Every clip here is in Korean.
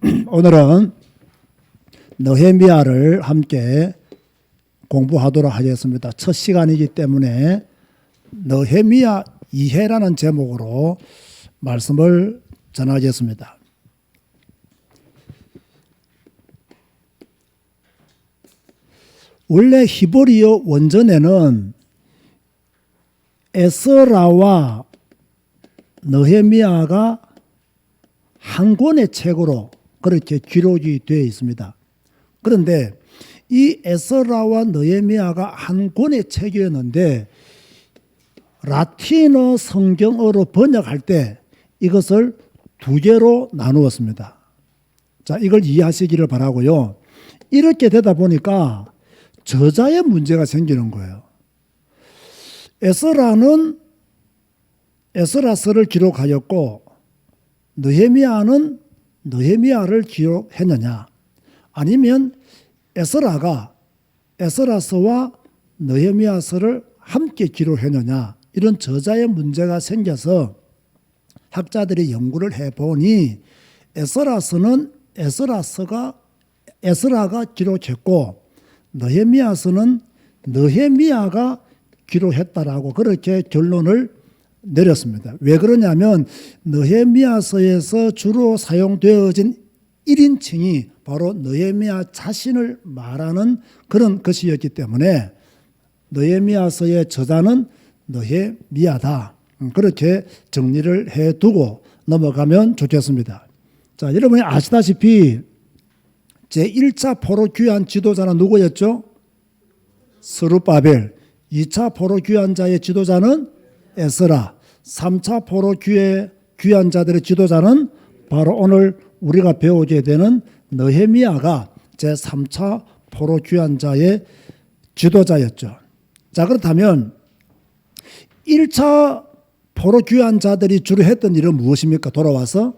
오늘은 느헤미야를 함께 공부하도록 하겠습니다. 첫 시간이기 때문에 느헤미야 2해라는 제목으로 말씀을 전하겠습니다. 원래 히브리어 원전에는 에스라와 느헤미야가 한 권의 책으로 그렇게 기록이 되어 있습니다. 그런데 이 에스라와 느헤미야가 한 권의 책이었는데 라틴어 성경어로 번역할 때 이것을 두 개로 나누었습니다. 자, 이걸 이해하시기를 바라고요. 이렇게 되다 보니까 저자의 문제가 생기는 거예요. 에스라는 에스라서를 기록하였고 느헤미야는 느헤미야를 기록했느냐, 아니면 에스라가 에스라서와 느헤미야서를 함께 기록했느냐, 이런 저자의 문제가 생겨서 학자들이 연구를 해보니 에스라서는 에스라가 기록했고 느헤미야서는 느헤미야가 기록했다라고 그렇게 결론을 내렸습니다. 왜 그러냐면 느헤미야서에서 주로 사용되어진 1인칭이 바로 느헤미야 자신을 말하는 그런 것이었기 때문에 느헤미야서의 저자는 느헤미야다, 그렇게 정리를 해두고 넘어가면 좋겠습니다. 자, 여러분이 아시다시피 제1차 포로 귀환 지도자는 누구였죠? 스룹바벨. 2차 포로 귀환자의 지도자는 에스라. 3차 포로 귀환자들의 지도자는 바로 오늘 우리가 배우게 되는 느헤미야가 제3차 포로 귀환자의 지도자였죠. 자, 그렇다면 1차 포로 귀환자들이 주로 했던 일은 무엇입니까? 돌아와서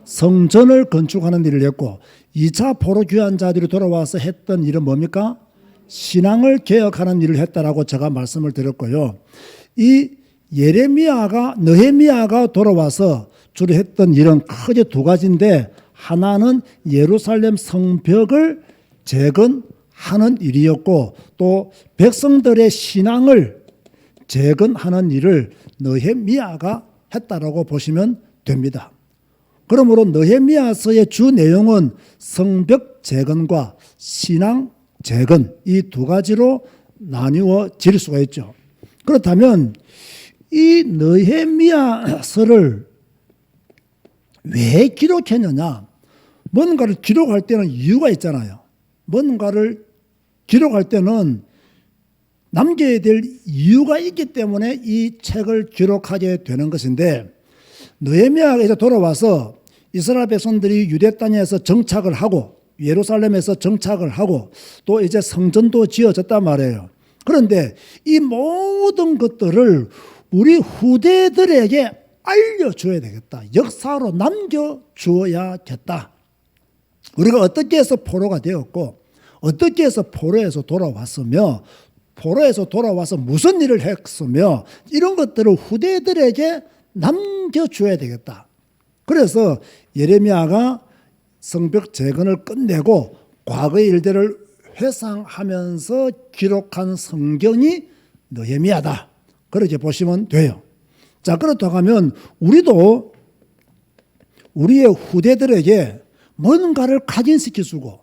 성전을 건축하는 일을 했고, 2차 포로 귀환자들이 돌아와서 했던 일은 뭡니까? 신앙을 개혁하는 일을 했다라고 제가 말씀을 드렸고요. 이 느헤미야가 돌아와서 주로 했던 일은 크게 두 가지인데, 하나는 예루살렘 성벽을 재건하는 일이었고, 또 백성들의 신앙을 재건하는 일을 느헤미야가 했다라고 보시면 됩니다. 그러므로 느헤미야서의 주 내용은 성벽 재건과 신앙 재건, 이 두 가지로 나뉘어질 수가 있죠. 그렇다면 이 느헤미야서를 왜 기록했느냐? 뭔가를 기록할 때는 이유가 있잖아요. 뭔가를 기록할 때는 남겨야 될 이유가 있기 때문에 이 책을 기록하게 되는 것인데, 느헤미야가 이제 돌아와서 이스라엘 백성들이 유대 땅에서 정착을 하고 예루살렘에서 정착을 하고 또 이제 성전도 지어졌단 말이에요. 그런데 이 모든 것들을 우리 후대들에게 알려줘야 되겠다. 역사로 남겨주어야겠다. 우리가 어떻게 해서 포로가 되었고, 어떻게 해서 포로에서 돌아왔으며, 포로에서 돌아와서 무슨 일을 했으며, 이런 것들을 후대들에게 남겨줘야 되겠다. 그래서 예레미야가 성벽 재건을 끝내고 과거의 일들을 회상하면서 기록한 성경이 느헤미야다, 그렇게 보시면 돼요. 자, 그렇다고 하면 우리도 우리의 후대들에게 뭔가를 각인시켜주고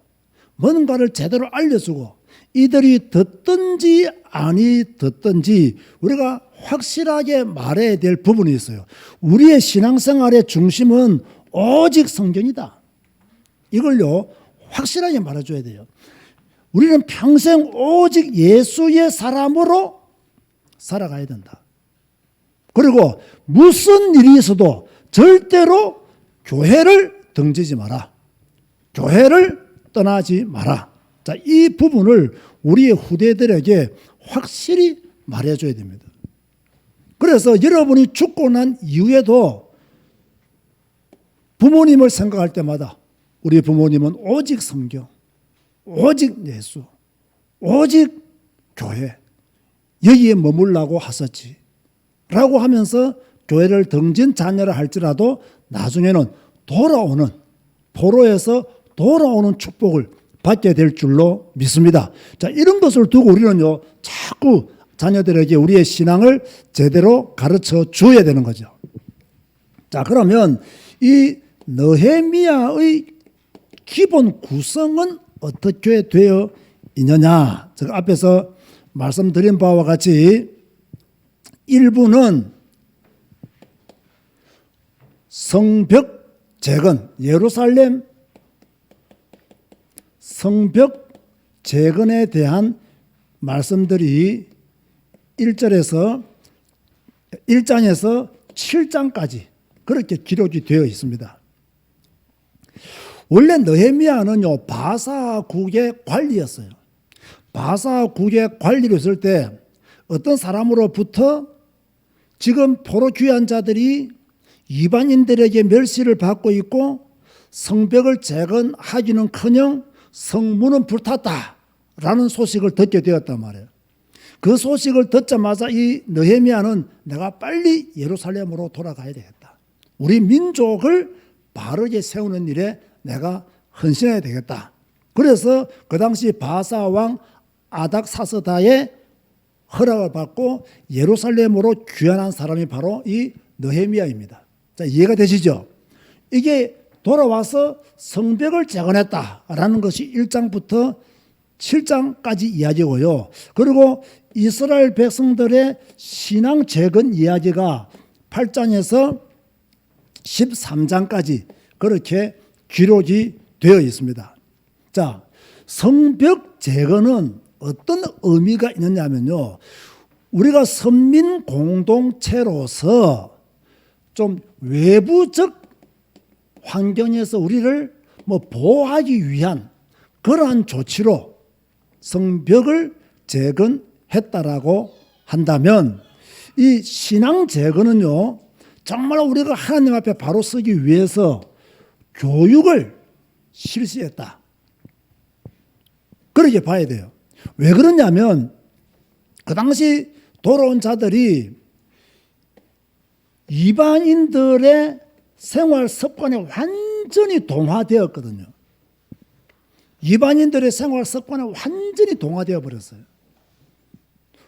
뭔가를 제대로 알려주고, 이들이 듣든지 아니 듣든지 우리가 확실하게 말해야 될 부분이 있어요. 우리의 신앙생활의 중심은 오직 성경이다. 이걸요 확실하게 말해줘야 돼요. 우리는 평생 오직 예수의 사람으로 살아가야 된다. 그리고 무슨 일이 있어도 절대로 교회를 등지지 마라. 교회를 떠나지 마라. 자, 이 부분을 우리의 후대들에게 확실히 말해줘야 됩니다. 그래서 여러분이 죽고 난 이후에도 부모님을 생각할 때마다 우리 부모님은 오직 성경, 오직 예수, 오직 교회, 여기에 머물라고 하셨지 라고 하면서 교회를 등진 자녀라 할지라도 나중에는 돌아오는 포로에서 돌아오는 축복을 받게 될 줄로 믿습니다. 자, 이런 것을 두고 우리는요, 자꾸 자녀들에게 우리의 신앙을 제대로 가르쳐 줘야 되는 거죠. 자, 그러면 이 느헤미야의 기본 구성은 어떻게 되어 있느냐? 제가 앞에서 말씀드린 바와 같이 1부는 성벽 재건, 예루살렘 성벽 재건에 대한 말씀들이 1장에서 7장까지 그렇게 기록이 되어 있습니다. 원래 느헤미야는요, 바사국의 관리였어요. 바사국의 관리로 있을 때 어떤 사람으로부터 지금 포로 귀환 자들이 이방인들에게 멸시를 받고 있고 성벽을 재건하기는커녕 성문은 불탔다라는 소식을 듣게 되었단 말이에요. 그 소식을 듣자마자 이 느헤미야는 내가 빨리 예루살렘으로 돌아가야 되겠다. 우리 민족을 바르게 세우는 일에 내가 헌신해야 되겠다. 그래서 그 당시 바사 왕 아닥사스다의 허락을 받고 예루살렘으로 귀환한 사람이 바로 이 느헤미야입니다. 자, 이해가 되시죠? 이게 돌아와서 성벽을 재건했다라는 것이 1장부터 7장까지 이야기고요. 그리고 이스라엘 백성들의 신앙 재건 이야기가 8장에서 13장까지 그렇게 기록이 되어 있습니다. 자, 성벽 재건은 어떤 의미가 있느냐면요, 우리가 선민 공동체로서 좀 외부적 환경에서 우리를 보호하기 위한 그러한 조치로 성벽을 재건했다라고 한다면, 이 신앙 재건은요, 정말 우리가 하나님 앞에 바로 서기 위해서 교육을 실시했다, 그렇게 봐야 돼요. 왜 그러냐면 그 당시 돌아온 자들이 이방인들의 생활 습관에 완전히 동화되었거든요. 이방인들의 생활 습관에 완전히 동화되어 버렸어요.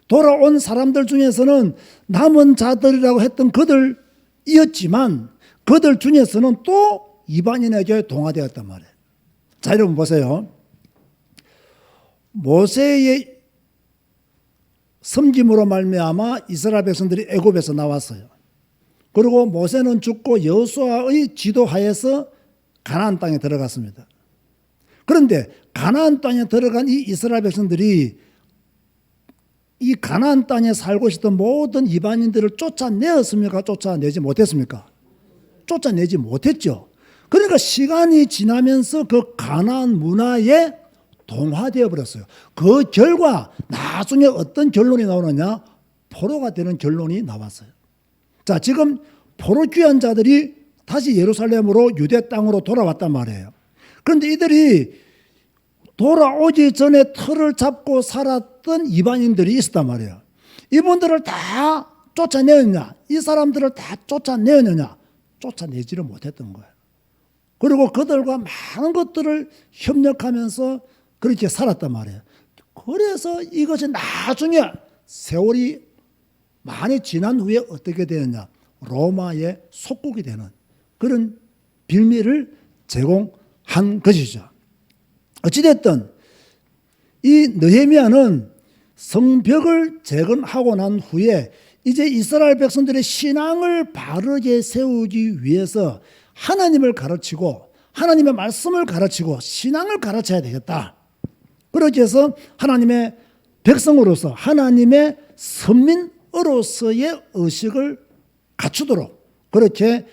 돌아온 사람들 중에서는 남은 자들이라고 했던 그들이었지만 그들 중에서는 또 이방인에게 동화되었단 말이에요. 자, 여러분 보세요. 모세의 섬김으로 말미암아 이스라엘 백성들이 애굽에서 나왔어요. 그리고 모세는 죽고 여호수아의 지도하에서 가나안 땅에 들어갔습니다. 그런데 가나안 땅에 들어간 이 이스라엘 백성들이 이 가나안 땅에 살고 있었던 모든 이방인들을 쫓아내었습니까? 쫓아내지 못했습니까? 쫓아내지 못했죠. 그러니까 시간이 지나면서 그 가나안 문화에 동화되어 버렸어요. 그 결과 나중에 어떤 결론이 나오느냐? 포로가 되는 결론이 나왔어요. 자, 지금 포로 귀환 자들이 다시 예루살렘으로 유대 땅으로 돌아왔단 말이에요. 그런데 이들이 돌아오기 전에 틀을 잡고 살았던 이방인들이 있었단 말이에요. 이분들을 다 쫓아내었냐? 이 사람들을 다 쫓아내었느냐? 쫓아내지를 못했던 거예요. 그리고 그들과 많은 것들을 협력하면서 그렇게 살았단 말이에요. 그래서 이것이 나중에 세월이 많이 지난 후에 어떻게 되느냐? 로마의 속국이 되는 그런 빌미를 제공한 것이죠. 어찌됐든 이 느헤미야는 성벽을 재건하고 난 후에 이제 이스라엘 백성들의 신앙을 바르게 세우기 위해서 하나님을 가르치고 하나님의 말씀을 가르치고 신앙을 가르쳐야 되겠다. 그렇게 해서 하나님의 백성으로서 하나님의 선민으로서의 의식을 갖추도록 그렇게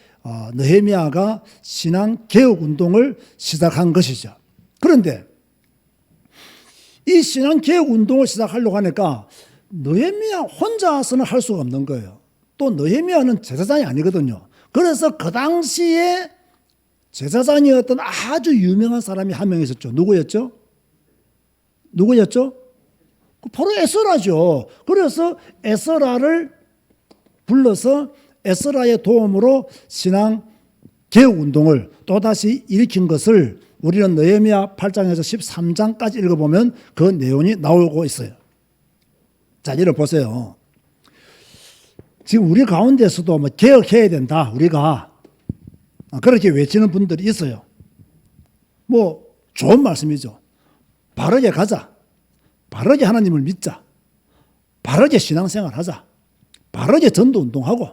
느헤미야가 신앙 개혁 운동을 시작한 것이죠. 그런데 이 신앙 개혁 운동을 시작하려고 하니까 느헤미야 혼자서는 할 수가 없는 거예요. 또 느헤미야는 제사장이 아니거든요. 그래서 그 당시에 제사장이었던 아주 유명한 사람이 한 명 있었죠. 누구였죠? 바로 에스라죠. 그래서 에스라를 불러서 에스라의 도움으로 신앙 개혁운동을 또다시 일으킨 것을 우리는 느헤미야 8장에서 13장까지 읽어보면 그 내용이 나오고 있어요. 자, 이를 보세요. 지금 우리 가운데서도 뭐 개혁해야 된다, 우리가 그렇게 외치는 분들이 있어요. 뭐 좋은 말씀이죠. 바르게 가자, 바르게 하나님을 믿자, 바르게 신앙생활하자, 바르게 전도운동하고,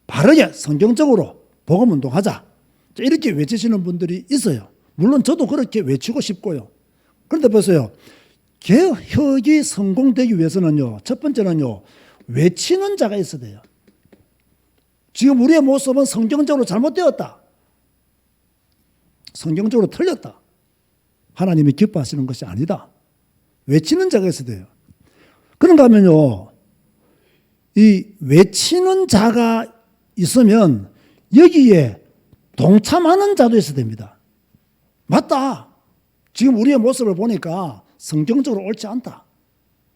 바르게 성경적으로 복음운동하자, 이렇게 외치시는 분들이 있어요. 물론 저도 그렇게 외치고 싶고요. 그런데 보세요. 개혁이 성공되기 위해서는요, 첫 번째는요, 외치는 자가 있어야 돼요. 지금 우리의 모습은 성경적으로 잘못되었다, 성경적으로 틀렸다, 하나님이 기뻐하시는 것이 아니다, 외치는 자가 있어야 돼요. 그런가 하면요, 이 외치는 자가 있으면 여기에 동참하는 자도 있어야 됩니다. 맞다, 지금 우리의 모습을 보니까 성경적으로 옳지 않다,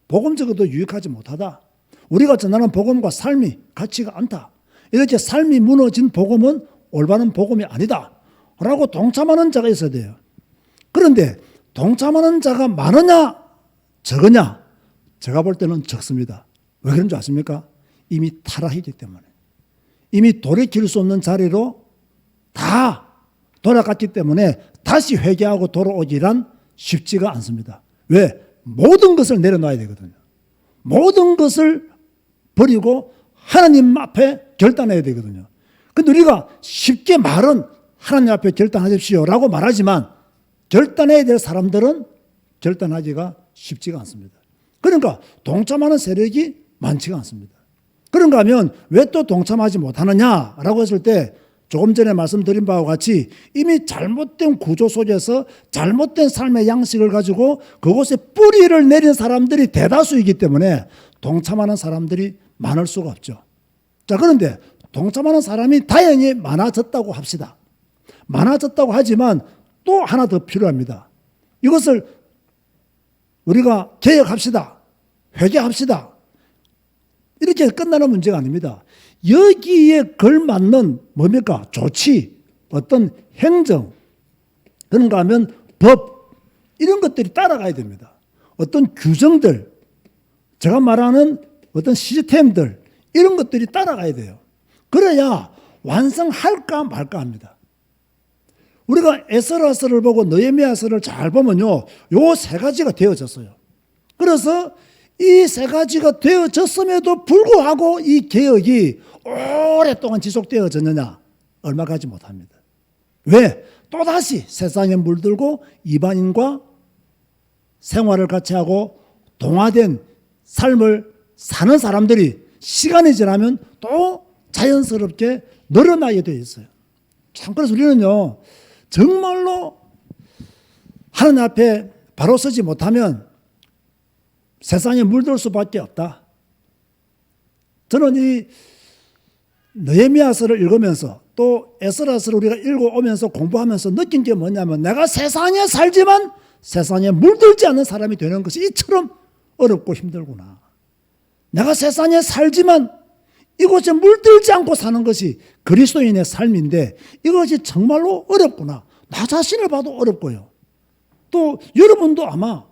복음적으로도 유익하지 못하다, 우리가 전하는 복음과 삶이 같지가 않다, 이렇게 삶이 무너진 복음은 올바른 복음이 아니다 라고 동참하는 자가 있어야 돼요. 그런데 동참하는 자가 많으냐 적으냐, 제가 볼 때는 적습니다. 왜 그런 줄 아십니까? 이미 타락했기 때문에, 이미 돌이킬 수 없는 자리로 다 돌아갔기 때문에 다시 회개하고 돌아오기란 쉽지가 않습니다. 왜? 모든 것을 내려놔야 되거든요. 모든 것을 버리고 하나님 앞에 결단해야 되거든요. 근데 우리가 쉽게 말은 하나님 앞에 결단하십시오 라고 말하지만 결단해야 될 사람들은 결단하기가 쉽지가 않습니다. 그러니까 동참하는 세력이 많지가 않습니다. 그런가 하면 왜 또 동참하지 못하느냐라고 했을 때 조금 전에 말씀드린 바와 같이 이미 잘못된 구조 속에서 잘못된 삶의 양식을 가지고 그곳에 뿌리를 내린 사람들이 대다수이기 때문에 동참하는 사람들이 많을 수가 없죠. 자, 그런데 동참하는 사람이 다행히 많아졌다고 합시다. 많아졌다고 하지만 또 하나 더 필요합니다. 이것을 우리가 개혁합시다, 회개합시다, 이렇게 끝나는 문제가 아닙니다. 여기에 걸맞는 뭡니까? 조치, 어떤 행정, 그런가 하면 법, 이런 것들이 따라가야 됩니다. 어떤 규정들, 제가 말하는 어떤 시스템들, 이런 것들이 따라가야 돼요. 그래야 완성할까 말까 합니다. 우리가 에스라서를 보고 느헤미야서를 잘 보면요, 요 세 가지가 되어졌어요. 그래서 이 세 가지가 되어졌음에도 불구하고 이 개혁이 오랫동안 지속되어졌느냐? 얼마 가지 못합니다. 왜? 또다시 세상에 물들고 이방인과 생활을 같이 하고 동화된 삶을 사는 사람들이 시간이 지나면 또 자연스럽게 늘어나게 되어 있어요. 참, 그래서 우리는요, 정말로 하나님 앞에 바로 서지 못하면 세상에 물들 수밖에 없다. 저는 이 느헤미야서를 읽으면서 또 에스라서를 우리가 읽어오면서 공부하면서 느낀 게 뭐냐면, 내가 세상에 살지만 세상에 물들지 않는 사람이 되는 것이 이처럼 어렵고 힘들구나. 내가 세상에 살지만 이곳에 물들지 않고 사는 것이 그리스도인의 삶인데 이것이 정말로 어렵구나. 나 자신을 봐도 어렵고요. 또 여러분도 아마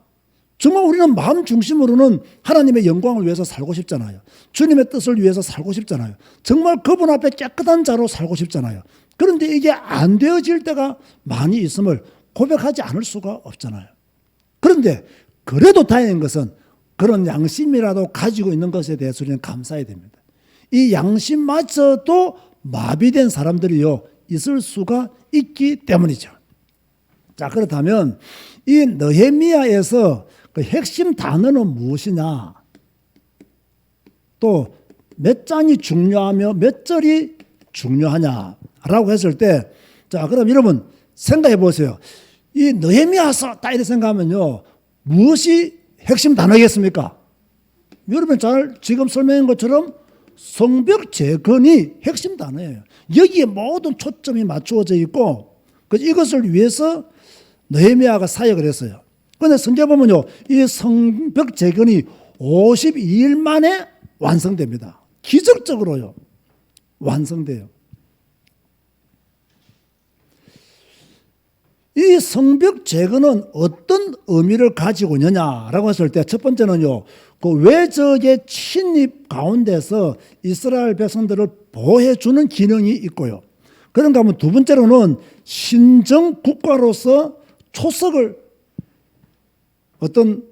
정말 우리는 마음 중심으로는 하나님의 영광을 위해서 살고 싶잖아요. 주님의 뜻을 위해서 살고 싶잖아요. 정말 그분 앞에 깨끗한 자로 살고 싶잖아요. 그런데 이게 안 되어질 때가 많이 있음을 고백하지 않을 수가 없잖아요. 그런데 그래도 다행인 것은 그런 양심이라도 가지고 있는 것에 대해서 우리는 감사해야 됩니다. 이 양심마저도 마비된 사람들이요, 있을 수가 있기 때문이죠. 자, 그렇다면 이 느헤미야에서 그 핵심 단어는 무엇이냐? 또 몇 장이 중요하며 몇 절이 중요하냐라고 했을 때, 자, 그럼 여러분 생각해 보세요. 이 느헤미야서 딱 이렇게 생각하면요, 무엇이 핵심 단어겠습니까? 여러분 잘 지금 설명한 것처럼 성벽 재건이 핵심 단어예요. 여기에 모든 초점이 맞추어져 있고, 이것을 위해서 느헤미야가 사역을 했어요. 그런데 성경 보면요, 이 성벽 재건이 52일 만에 완성됩니다. 기적적으로요, 완성돼요. 이 성벽 재건은 어떤 의미를 가지고 있느냐라고 했을 때 첫 번째는요, 그 외적의 침입 가운데서 이스라엘 백성들을 보호해주는 기능이 있고요. 그런가 하면 두 번째로는 신정 국가로서 초석을 어떤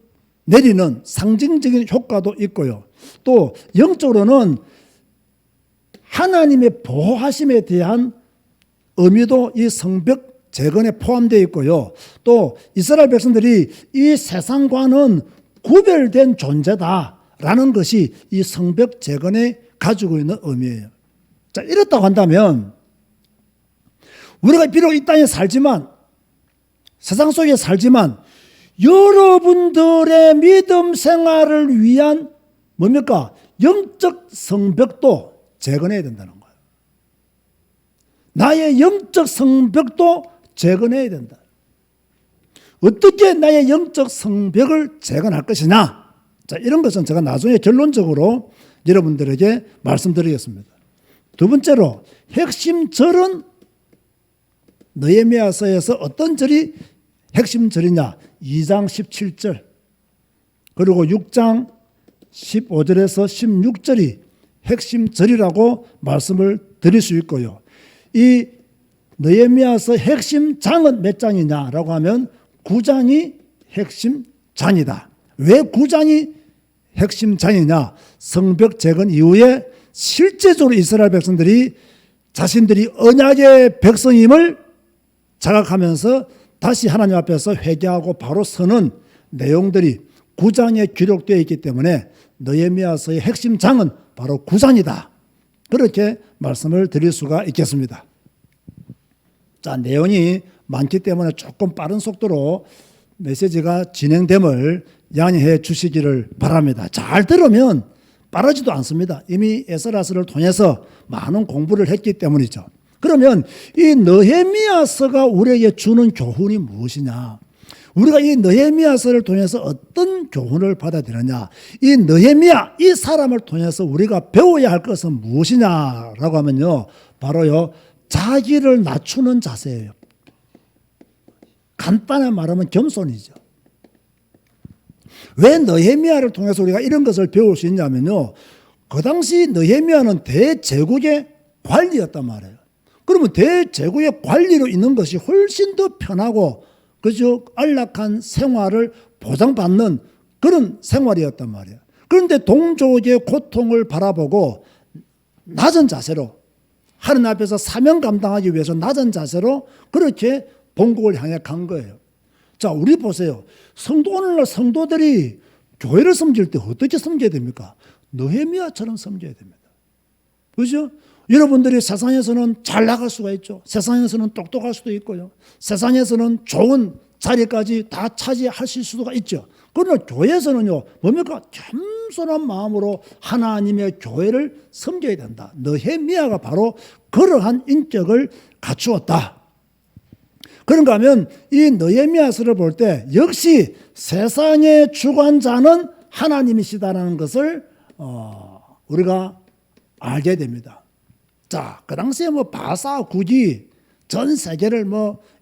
내리는 상징적인 효과도 있고요. 또 영적으로는 하나님의 보호하심에 대한 의미도 이 성벽 재건에 포함되어 있고요. 또 이스라엘 백성들이 이 세상과는 구별된 존재다라는 것이 이 성벽 재건에 가지고 있는 의미예요. 자, 이렇다고 한다면 우리가 비록 이 땅에 살지만, 세상 속에 살지만 여러분들의 믿음 생활을 위한 뭡니까? 영적 성벽도 재건해야 된다는 거예요. 나의 영적 성벽도 재건해야 된다. 어떻게 나의 영적 성벽을 재건할 것이냐? 자, 이런 것은 제가 나중에 결론적으로 여러분들에게 말씀드리겠습니다. 두 번째로 핵심 절은 느헤미야서에서 어떤 절이 핵심 절이냐? 2장 17절 그리고 6장 15절에서 16절이 핵심 절이라고 말씀을 드릴 수 있고요. 이 느헤미야서 핵심 장은 몇 장이냐라고 하면 9장이 핵심 장이다. 왜 9장이 핵심 장이냐? 성벽 재건 이후에 실제적으로 이스라엘 백성들이 자신들이 언약의 백성임을 자각하면서 다시 하나님 앞에서 회개하고 바로 서는 내용들이 9장에 기록되어 있기 때문에 느헤미야서의 핵심 장은 바로 9장이다. 그렇게 말씀을 드릴 수가 있겠습니다. 자, 내용이 많기 때문에 조금 빠른 속도로 메시지가 진행됨을 양해해 주시기를 바랍니다. 잘 들으면 빠르지도 않습니다. 이미 에스라서를 통해서 많은 공부를 했기 때문이죠. 그러면 이 느헤미야서가 우리에게 주는 교훈이 무엇이냐? 우리가 이 느헤미야서를 통해서 어떤 교훈을 받아야 되느냐? 이 느헤미야, 이 사람을 통해서 우리가 배워야 할 것은 무엇이냐라고 하면요, 바로요, 자기를 낮추는 자세예요. 간단히 말하면 겸손이죠. 왜 느헤미야를 통해서 우리가 이런 것을 배울 수 있냐면요, 그 당시 느헤미야는 대제국의 관리였단 말이에요. 그러면 대제국의 관리로 있는 것이 훨씬 더 편하고 그저 안락한 생활을 보장받는 그런 생활이었단 말이에요. 그런데 동족의 고통을 바라보고 낮은 자세로, 하나님 앞에서 사명 감당하기 위해서 낮은 자세로 그렇게 본국을 향해 간 거예요. 자, 우리 보세요. 오늘날 성도들이 교회를 섬길 때 어떻게 섬겨야 됩니까? 느헤미야처럼 섬겨야 됩니다. 그렇죠? 여러분들이 세상에서는 잘 나갈 수가 있죠. 세상에서는 똑똑할 수도 있고요. 세상에서는 좋은 자리까지 다 차지하실 수가 있죠. 그러나 교회에서는요, 뭡니까? 겸손한 마음으로 하나님의 교회를 섬겨야 된다. 느헤미야가 바로 그러한 인격을 갖추었다. 그런가 하면 이 느헤미야서를 볼 때 역시 세상의 주관자는 하나님이시다라는 것을 우리가 알게 됩니다. 자, 그 당시에 바사 국이 전 세계를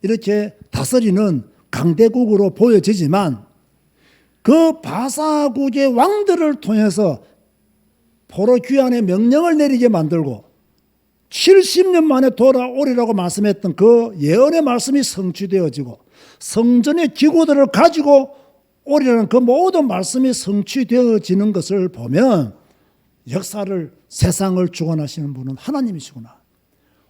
이렇게 다스리는 강대국으로 보여지지만 그 바사국의 왕들을 통해서 포로 귀환의 명령을 내리게 만들고 70년 만에 돌아오리라고 말씀했던 그 예언의 말씀이 성취되어지고 성전의 기구들을 가지고 오리라는 그 모든 말씀이 성취되어지는 것을 보면 역사를, 세상을 주관하시는 분은 하나님이시구나.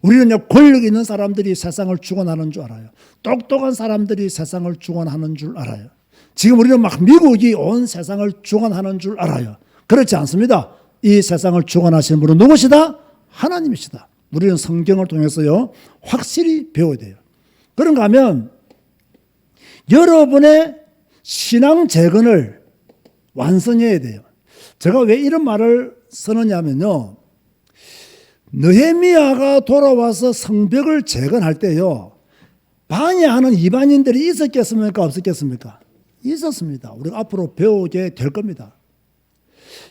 우리는 권력 있는 사람들이 세상을 주관하는 줄 알아요. 똑똑한 사람들이 세상을 주관하는 줄 알아요. 지금 우리는 미국이 온 세상을 주관하는 줄 알아요. 그렇지 않습니다. 이 세상을 주관하시는 분은 누구시다? 하나님이시다. 우리는 성경을 통해서요, 확실히 배워야 돼요. 그런가 하면 여러분의 신앙 재건을 완성해야 돼요. 제가 왜 이런 말을 쓰느냐면요, 느헤미야가 돌아와서 성벽을 재건할 때요, 방해하는 이방인들이 있었겠습니까? 없었겠습니까? 있었습니다. 우리가 앞으로 배우게 될 겁니다.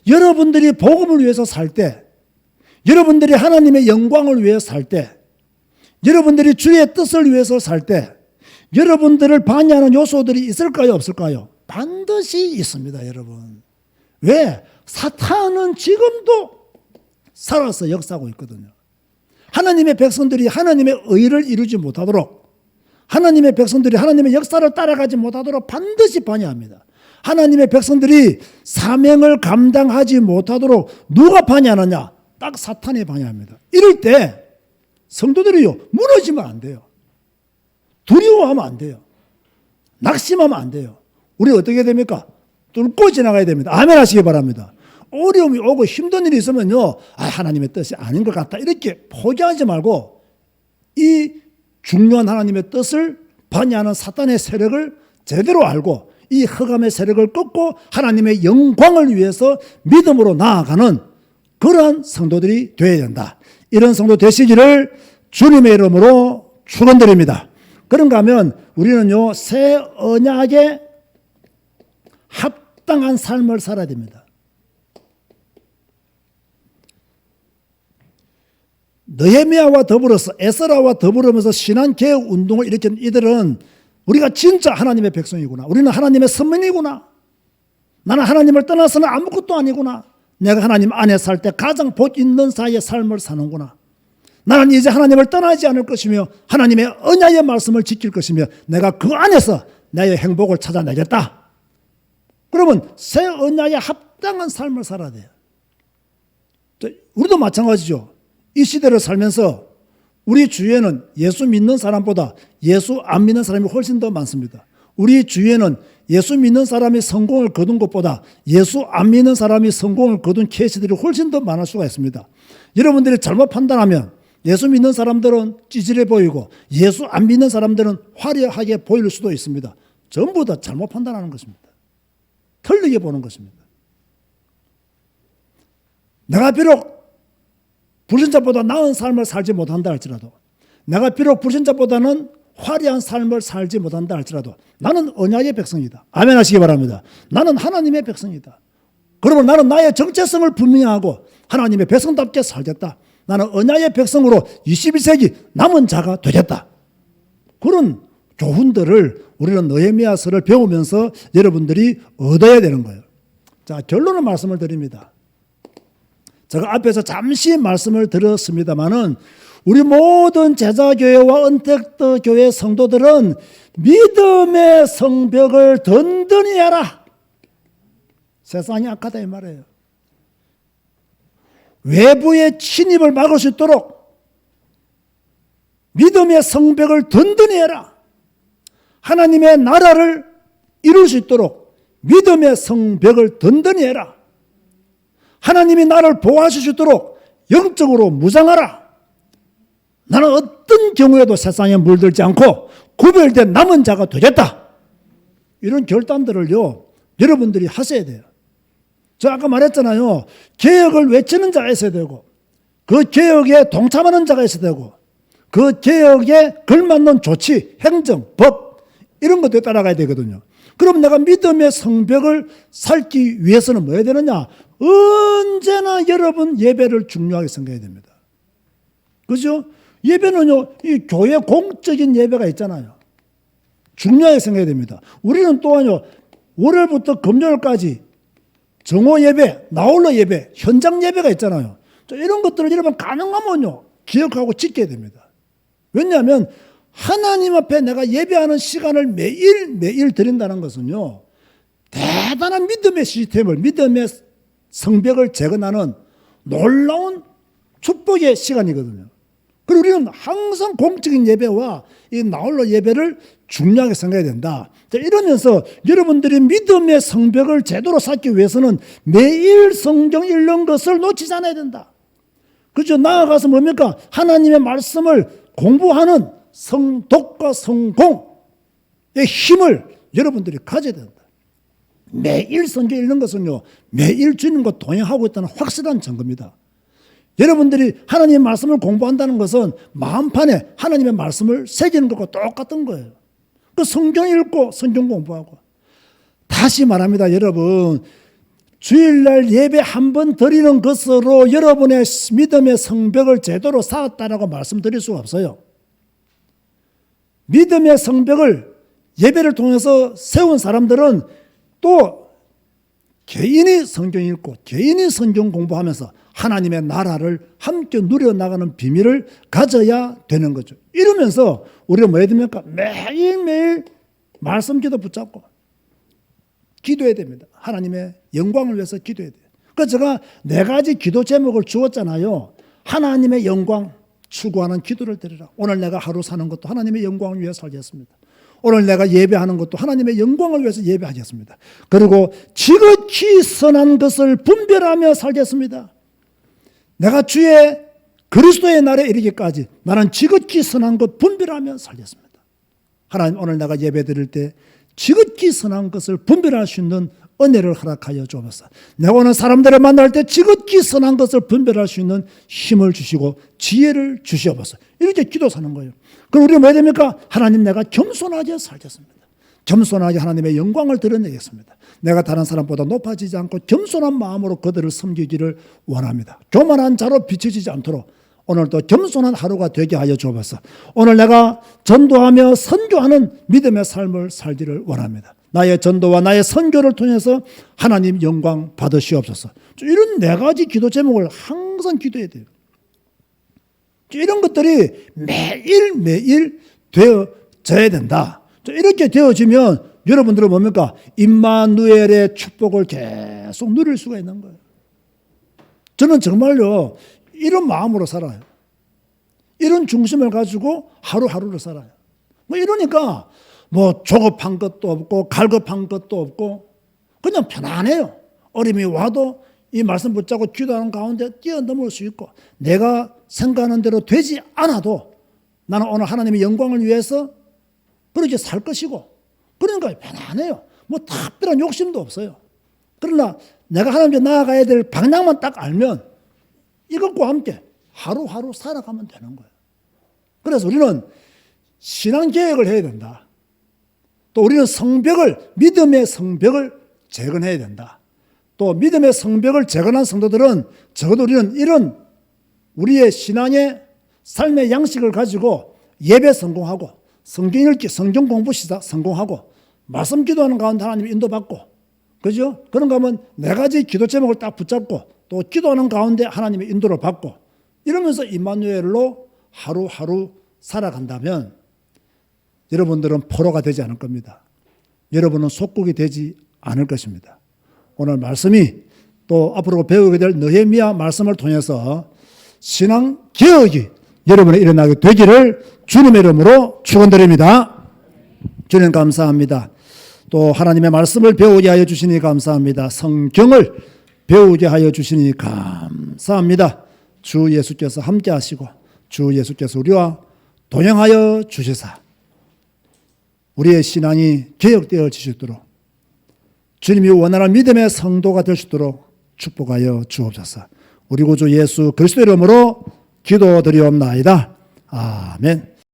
여러분들이 복음을 위해서 살 때, 여러분들이 하나님의 영광을 위해서 살 때, 여러분들이 주의 뜻을 위해서 살 때, 여러분들을 방해하는 요소들이 있을까요? 없을까요? 반드시 있습니다, 여러분. 왜? 사탄은 지금도 살아서 역사하고 있거든요. 하나님의 백성들이 하나님의 의를 이루지 못하도록, 하나님의 백성들이 하나님의 역사를 따라가지 못하도록 반드시 방해합니다. 하나님의 백성들이 사명을 감당하지 못하도록 누가 방해하느냐? 딱 사탄이 방해합니다. 이럴 때 성도들이요, 무너지면 안 돼요. 두려워하면 안 돼요. 낙심하면 안 돼요. 우리 어떻게 됩니까? 뚫고 지나가야 됩니다. 아멘 하시기 바랍니다. 어려움이 오고 힘든 일이 있으면요, 하나님의 뜻이 아닌 것 같다, 이렇게 포기하지 말고 이 중요한 하나님의 뜻을 반대하는 사탄의 세력을 제대로 알고 이 흑암의 세력을 꺾고 하나님의 영광을 위해서 믿음으로 나아가는 그러한 성도들이 되어야 된다. 이런 성도 되시기를 주님의 이름으로 축원드립니다. 그런가 하면 우리는요, 새 언약에 합당한 삶을 살아야 됩니다. 느헤미야와 더불어서 에스라와 더불으면서 신앙개혁 운동을 일으킨 이들은 우리가 진짜 하나님의 백성이구나, 우리는 하나님의 선민이구나, 나는 하나님을 떠나서는 아무것도 아니구나, 내가 하나님 안에 살 때 가장 복 있는 사이의 삶을 사는구나, 나는 이제 하나님을 떠나지 않을 것이며 하나님의 언약의 말씀을 지킬 것이며 내가 그 안에서 나의 행복을 찾아내겠다. 그러면 새 언약에 합당한 삶을 살아야 돼요. 우리도 마찬가지죠. 이 시대를 살면서 우리 주위에는 예수 믿는 사람보다 예수 안 믿는 사람이 훨씬 더 많습니다. 우리 주위에는 예수 믿는 사람이 성공을 거둔 것보다 예수 안 믿는 사람이 성공을 거둔 케이스들이 훨씬 더 많을 수가 있습니다. 여러분들이 잘못 판단하면 예수 믿는 사람들은 찌질해 보이고 예수 안 믿는 사람들은 화려하게 보일 수도 있습니다. 전부 다 잘못 판단하는 것입니다. 틀리게 보는 것입니다. 내가 비록 불신자보다 나은 삶을 살지 못한다 할지라도, 내가 비록 불신자보다는 화려한 삶을 살지 못한다 할지라도 나는 언약의 백성이다. 아멘 하시기 바랍니다. 나는 하나님의 백성이다. 그러면 나는 나의 정체성을 분명히 하고 하나님의 백성답게 살겠다. 나는 언약의 백성으로 21세기 남은 자가 되겠다. 그런 교훈들을 우리는 느헤미야서를 배우면서 여러분들이 얻어야 되는 거예요. 자, 결론을 말씀을 드립니다. 제가 앞에서 잠시 말씀을 드렸습니다마는 우리 모든 제자교회와 언택트 교회 성도들은 믿음의 성벽을 든든히 해라. 세상이 악하다 이 말이에요. 외부의 침입을 막을 수 있도록 믿음의 성벽을 든든히 해라. 하나님의 나라를 이룰 수 있도록 믿음의 성벽을 든든히 해라. 하나님이 나를 보호하실 수 있도록 영적으로 무장하라. 나는 어떤 경우에도 세상에 물들지 않고 구별된 남은 자가 되겠다. 이런 결단들을요, 여러분들이 하셔야 돼요. 저 아까 말했잖아요. 개혁을 외치는 자가 있어야 되고, 그 개혁에 동참하는 자가 있어야 되고, 그 개혁에 걸맞는 조치, 행정, 법, 이런 것도 따라가야 되거든요. 그럼 내가 믿음의 성벽을 쌓기 위해서는 뭐 해야 되느냐? 언제나 여러분 예배를 중요하게 생각해야 됩니다. 그죠? 예배는요, 이 교회 공적인 예배가 있잖아요. 중요하게 생각해야 됩니다. 우리는 또한요, 월요일부터 금요일까지 정오 예배, 나홀로 예배, 현장 예배가 있잖아요. 이런 것들을 여러분 가능하면요, 기억하고 지켜야 됩니다. 왜냐하면 하나님 앞에 내가 예배하는 시간을 매일 드린다는 것은요, 대단한 믿음의 시스템을, 믿음의 성벽을 재건하는 놀라운 축복의 시간이거든요. 그리고 우리는 항상 공적인 예배와 이 나홀로 예배를 중요하게 생각해야 된다. 자, 이러면서 여러분들이 믿음의 성벽을 제대로 쌓기 위해서는 매일 성경 읽는 것을 놓치지 않아야 된다. 그렇죠? 나아가서 뭡니까? 하나님의 말씀을 공부하는 성독과 성공의 힘을 여러분들이 가져야 된다. 매일 성경 읽는 것은요, 매일 주님과 동행하고 있다는 확실한 증거입니다. 여러분들이 하나님의 말씀을 공부한다는 것은 마음판에 하나님의 말씀을 새기는 것과 똑같은 거예요. 그 성경 읽고 성경 공부하고. 다시 말합니다, 여러분. 주일날 예배 한 번 드리는 것으로 여러분의 믿음의 성벽을 제대로 쌓았다라고 말씀드릴 수가 없어요. 믿음의 성벽을 예배를 통해서 세운 사람들은 또 개인이 성경 읽고 개인이 성경 공부하면서 하나님의 나라를 함께 누려나가는 비밀을 가져야 되는 거죠. 이러면서 우리가 뭐 해야 됩니까? 매일매일 말씀 기도 붙잡고 기도해야 됩니다. 하나님의 영광을 위해서 기도해야 돼요. 그래서 제가 4가지 기도 제목을 주었잖아요. 하나님의 영광 추구하는 기도를 드리라. 오늘 내가 하루 사는 것도 하나님의 영광을 위해 살겠습니다. 오늘 내가 예배하는 것도 하나님의 영광을 위해서 예배하겠습니다. 그리고 지극히 선한 것을 분별하며 살겠습니다. 내가 주의 그리스도의 날에 이르기까지 나는 지극히 선한 것 분별하며 살겠습니다. 하나님, 오늘 내가 예배 드릴 때 지극히 선한 것을 분별할 수 있는 은혜를 허락하여 주옵소서. 내가 오늘 사람들을 만날 때 지극히 선한 것을 분별할 수 있는 힘을 주시고 지혜를 주시옵소서. 이렇게 기도 사는 거예요. 그럼 우리가 뭐 해야 됩니까? 하나님, 내가 겸손하게 살겠습니다. 겸손하게 하나님의 영광을 드러내겠습니다. 내가 다른 사람보다 높아지지 않고 겸손한 마음으로 그들을 섬기기를 원합니다. 교만한 자로 비춰지지 않도록 오늘도 겸손한 하루가 되게 하여 주옵소서. 오늘 내가 전도하며 선교하는 믿음의 삶을 살기를 원합니다. 나의 전도와 나의 선교를 통해서 하나님 영광 받으시옵소서. 이런 4가지 기도 제목을 항상 기도해야 돼요. 이런 것들이 매일매일 되어져야 된다. 이렇게 되어지면 여러분들은 뭡니까? 임마누엘의 축복을 계속 누릴 수가 있는 거예요. 저는 정말요, 이런 마음으로 살아요. 이런 중심을 가지고 하루하루를 살아요. 뭐 이러니까 뭐 조급한 것도 없고 갈급한 것도 없고 그냥 편안해요. 어려움이 와도 이 말씀 붙잡고 기도하는 가운데 뛰어넘을 수 있고, 내가 생각하는 대로 되지 않아도 나는 오늘 하나님의 영광을 위해서 그렇게 살 것이고, 그러니까 편안해요. 뭐 특별한 욕심도 없어요. 그러나 내가 하나님께 나아가야 될 방향만 딱 알면 이것과 함께 하루하루 살아가면 되는 거예요. 그래서 우리는 신앙계획을 해야 된다. 또 우리는 믿음의 성벽을 재건해야 된다. 또 믿음의 성벽을 재건한 성도들은 적어도 우리는 이런 우리의 신앙의 삶의 양식을 가지고 예배 성공하고 성경 읽기, 성경 공부 시작 성공하고 말씀 기도하는 가운데 하나님 인도받고, 그죠? 그런가 하면 4가지 기도 제목을 딱 붙잡고 또 기도하는 가운데 하나님의 인도를 받고 이러면서 임마누엘로 하루하루 살아간다면 여러분들은 포로가 되지 않을 겁니다. 여러분은 속국이 되지 않을 것입니다. 오늘 말씀이 또 앞으로 배우게 될 느헤미야 말씀을 통해서 신앙 개혁이 여러분의 일어나게 되기를 주님의 이름으로 축원드립니다. 주님 감사합니다. 또 하나님의 말씀을 배우게 하여 주시니 감사합니다. 성경을 배우게 하여 주시니 감사합니다. 주 예수께서 함께 하시고 주 예수께서 우리와 동행하여 주시사 우리의 신앙이 개혁되어 지시도록 주님이 원하는 믿음의 성도가 될 수 있도록 축복하여 주옵소서. 우리 구주 예수 그리스도 이름으로 기도드리옵나이다. 아멘.